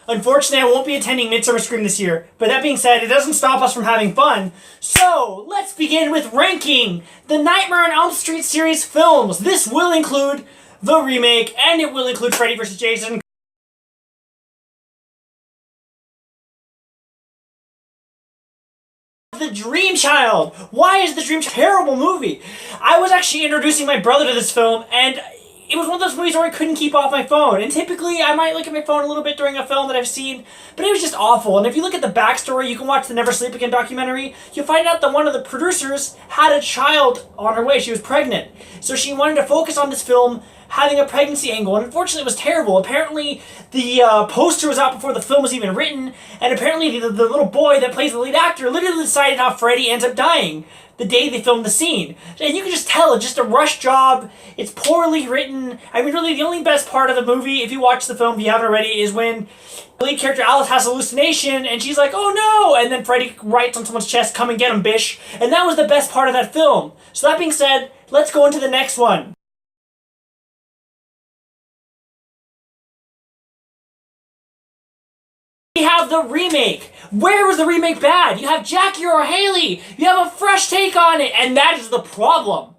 Unfortunately, I won't be attending Midsummer Scream this year, but that being said, it doesn't stop us from having fun. So, let's begin with ranking the Nightmare on Elm Street series films. This will include the remake, and it will include Freddy vs. Jason. The Dream Child. Why is The Dream Child a terrible movie? I was actually introducing my brother to this film, and it was one of those movies where I couldn't keep off my phone. And typically, I might look at my phone a little bit during a film that I've seen, but it was just awful. And if you look at the backstory, you can watch the Never Sleep Again documentary, you'll find out that one of the producers had a child on her way. She was pregnant. So she wanted to focus on this film having a pregnancy angle, and unfortunately it was terrible. Apparently, the poster was out before the film was even written, and apparently the little boy that plays the lead actor literally decided how Freddy ends up dying the day they filmed the scene. And you can just tell, it's just a rush job, it's poorly written. I mean, really, the only best part of the movie, if you watch the film, if you haven't already, is when the lead character Alice has a hallucination, and she's like, oh no! And then Freddy writes on someone's chest, come and get him, bish. And that was the best part of that film. So that being said, let's go into the next one. We have the remake. Where was the remake bad? You have Jackie Earle Haley. You have a fresh take on it, and that is the problem.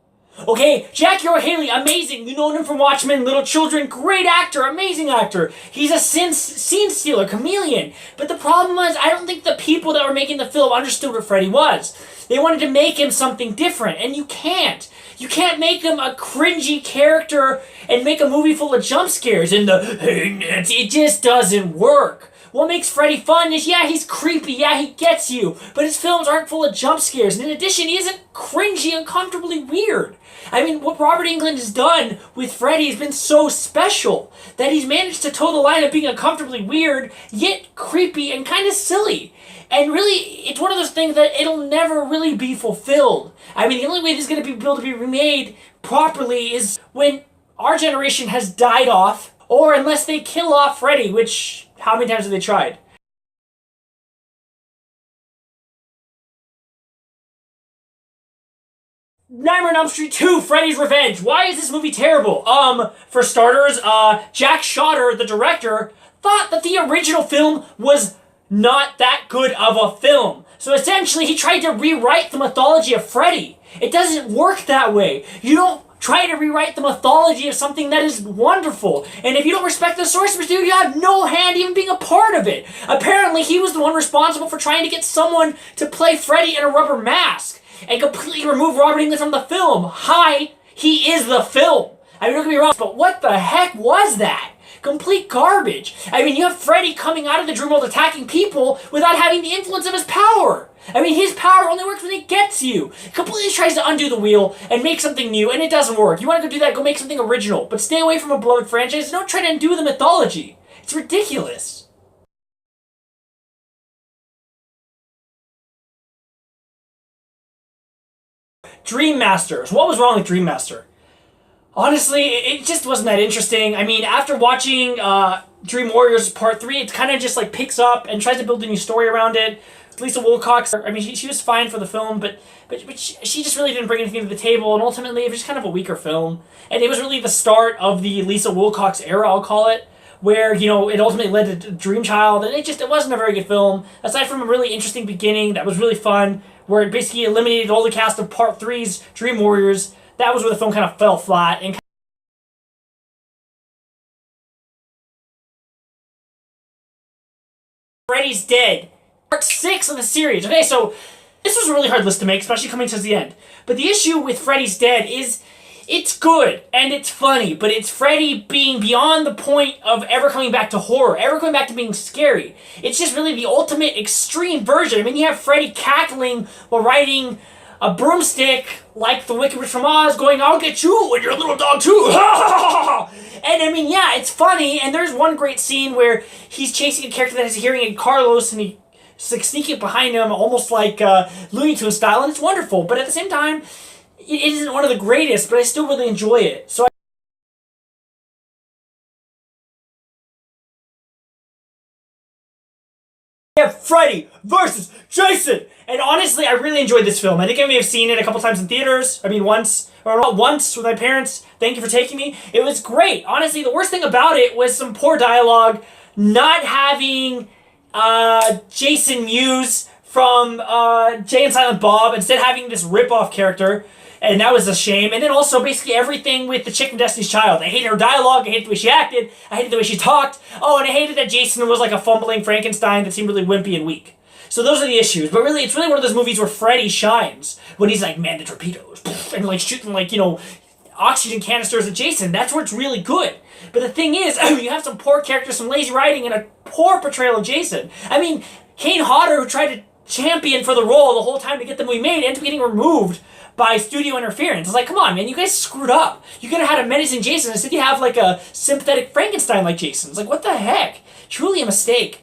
Okay, Jackie Earle Haley, amazing. You know him from Watchmen, Little Children, great actor, amazing actor. He's a scene stealer, chameleon. But the problem was, I don't think the people that were making the film understood what Freddy was. They wanted to make him something different, and you can't. You can't make him a cringy character and make a movie full of jump scares and it just doesn't work. What makes Freddy fun is, yeah, he's creepy, yeah, he gets you, but his films aren't full of jump scares, and in addition, he isn't cringy, uncomfortably weird. I mean, what Robert Englund has done with Freddy has been so special that he's managed to toe the line of being uncomfortably weird, yet creepy and kind of silly. And really, it's one of those things that it'll never really be fulfilled. I mean, the only way this is going to be able to be remade properly is when our generation has died off, or unless they kill off Freddy, which, how many times have they tried? Nightmare on Elm Street 2, Freddy's Revenge. Why is this movie terrible? For starters, Jack Schotter, the director, thought that the original film was not that good of a film. So essentially, he tried to rewrite the mythology of Freddy. It doesn't work that way. You don't try to rewrite the mythology of something that is wonderful. And if you don't respect the source material, you have no hand even being a part of it. Apparently, he was the one responsible for trying to get someone to play Freddy in a rubber mask and completely remove Robert Englund from the film. Hi, he is the film. I mean, don't get me wrong, but what the heck was that? Complete garbage. I mean, you have Freddy coming out of the dream world attacking people without having the influence of his power. I mean, his power only works when he gets you. He completely tries to undo the wheel and make something new, and it doesn't work. You want to go do that, go make something original. But stay away from a beloved franchise. Don't try to undo the mythology. It's ridiculous. Dream Masters. What was wrong with Dream Master? Honestly, it just wasn't that interesting. I mean, after watching Dream Warriors Part 3, it kind of just like picks up and tries to build a new story around it. Lisa Wilcox, I mean, she was fine for the film, but she just really didn't bring anything to the table, and ultimately it was just kind of a weaker film. And it was really the start of the Lisa Wilcox era, I'll call it, where, you know, it ultimately led to Dream Child, and it wasn't a very good film, aside from a really interesting beginning that was really fun, where it basically eliminated all the cast of Part 3's Dream Warriors. That was where the film kind of fell flat, and Freddy's Dead. Part 6 of the series. Okay, so this was a really hard list to make, especially coming towards the end. But the issue with Freddy's Dead is it's good and it's funny, but it's Freddy being beyond the point of ever coming back to horror, ever coming back to being scary. It's just really the ultimate extreme version. I mean, you have Freddy cackling while riding a broomstick like the Wicked Witch from Oz going, I'll get you and your little dog too. And I mean, yeah, it's funny, and there's one great scene where he's chasing a character that has hearing aid, Carlos, and he's like sneaking behind him, almost like Looney Tunes style, and it's wonderful. But at the same time, it isn't one of the greatest, but I still really enjoy it. So we have Freddy versus Jason! And honestly, I really enjoyed this film. I think I may have seen it a couple times in theaters. I mean, once, or not once, with my parents. Thank you for taking me. It was great. Honestly, the worst thing about it was some poor dialogue, not having Jason Mewes from Jay and Silent Bob, instead having this rip-off character, and that was a shame. And then also basically everything with the chick from Destiny's Child. I hated her dialogue, I hated the way she acted, I hated the way she talked. Oh, and I hated that Jason was like a fumbling Frankenstein that seemed really wimpy and weak. So those are the issues. But really, it's really one of those movies where Freddy shines. When he's like, man, the torpedoes. And like shooting like, you know, oxygen canisters at Jason. That's where it's really good. But the thing is, you have some poor characters, some lazy writing, and a poor portrayal of Jason. I mean, Kane Hodder, who tried to champion for the role the whole time to get the movie made, ended up getting removed by studio interference. It's like, come on, man, you guys screwed up. You could have had a menacing Jason instead you have like a sympathetic Frankenstein like Jason. It's like, what the heck? Truly a mistake.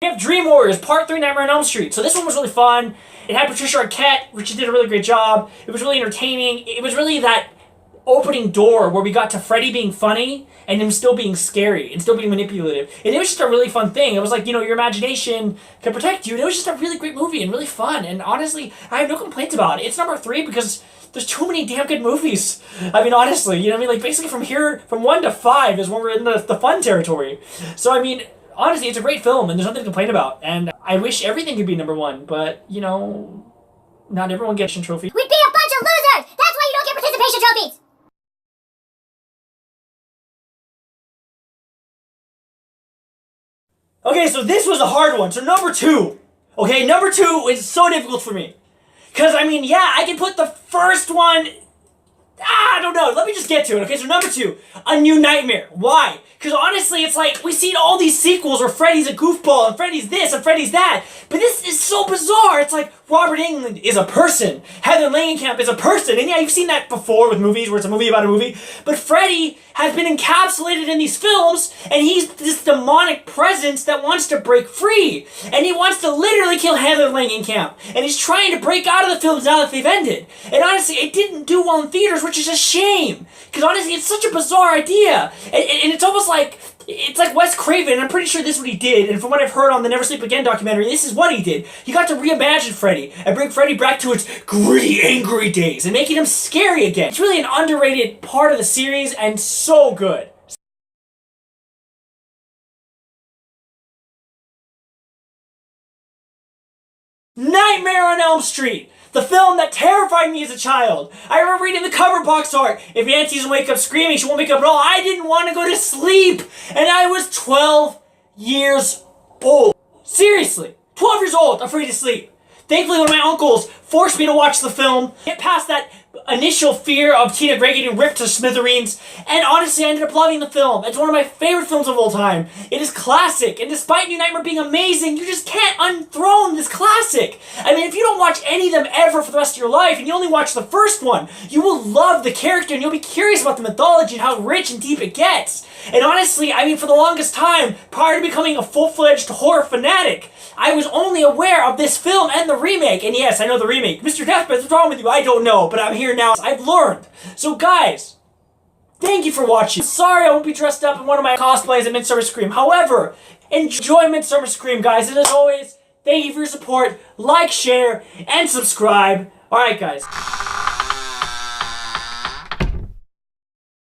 We have Dream Warriors, Part 3, Nightmare on Elm Street. So this one was really fun. It had Patricia Arquette, which did a really great job. It was really entertaining. It was really that opening door where we got to Freddy being funny and him still being scary and still being manipulative. And it was just a really fun thing. It was like, you know, your imagination can protect you. And it was just a really great movie and really fun. And honestly, I have no complaints about it. It's number 3 because there's too many damn good movies. I mean, honestly, you know what I mean? Like, basically from 1 to 5 is when we're in the fun territory. So, I mean, honestly, it's a great film, and there's nothing to complain about. And I wish everything could be number 1, but, you know, not everyone gets a trophy. We'd be a bunch of losers! That's why you don't get participation trophies! Okay, so this was a hard one. So number 2. Okay, number 2 is so difficult for me. Because, I mean, yeah, I can put the first one... I don't know. Let me just get to it. Okay, so number 2, A New Nightmare. Why? Because honestly, it's like, we've seen all these sequels where Freddy's a goofball, and Freddy's this, and Freddy's that. But this is so bizarre. It's like, Robert Englund is a person. Heather Langenkamp is a person. And yeah, you've seen that before with movies, where it's a movie about a movie. But Freddy has been encapsulated in these films, and he's this demonic presence that wants to break free. And he wants to literally kill Heather Langenkamp. And he's trying to break out of the films now that they've ended. And honestly, it didn't do well in theaters, which is a shame. Because honestly, it's such a bizarre idea. And it's almost like, it's like Wes Craven, and I'm pretty sure this is what he did, and from what I've heard on the Never Sleep Again documentary, this is what he did. He got to reimagine Freddy, and bring Freddy back to its gritty, angry days, and making him scary again. It's really an underrated part of the series, and so good. Nightmare on Elm Street! The film that terrified me as a child. I remember reading the cover box art. If Nancy doesn't wake up screaming, she won't wake up at all. I didn't want to go to sleep. And I was 12 years old. Seriously. 12 years old, afraid to sleep. Thankfully, one of my uncles forced me to watch the film, get past that initial fear of Tina Gray getting ripped to smithereens, and honestly, I ended up loving the film. It's one of my favorite films of all time. It is classic, and despite New Nightmare being amazing, you just can't unthrone this classic. I mean, if you don't watch any of them ever for the rest of your life, and you only watch the first one, you will love the character, and you'll be curious about the mythology and how rich and deep it gets. And honestly, I mean, for the longest time, prior to becoming a full-fledged horror fanatic, I was only aware of this film and the remake. And yes, I know the remake. Mr. Deathbed, what's wrong with you? I don't know, but I'm here now. I've learned. So guys, thank you for watching. Sorry I won't be dressed up in one of my cosplays at Midsummer Scream. However, enjoy Midsummer Scream, guys. And as always, thank you for your support. Like, share, and subscribe. Alright, guys.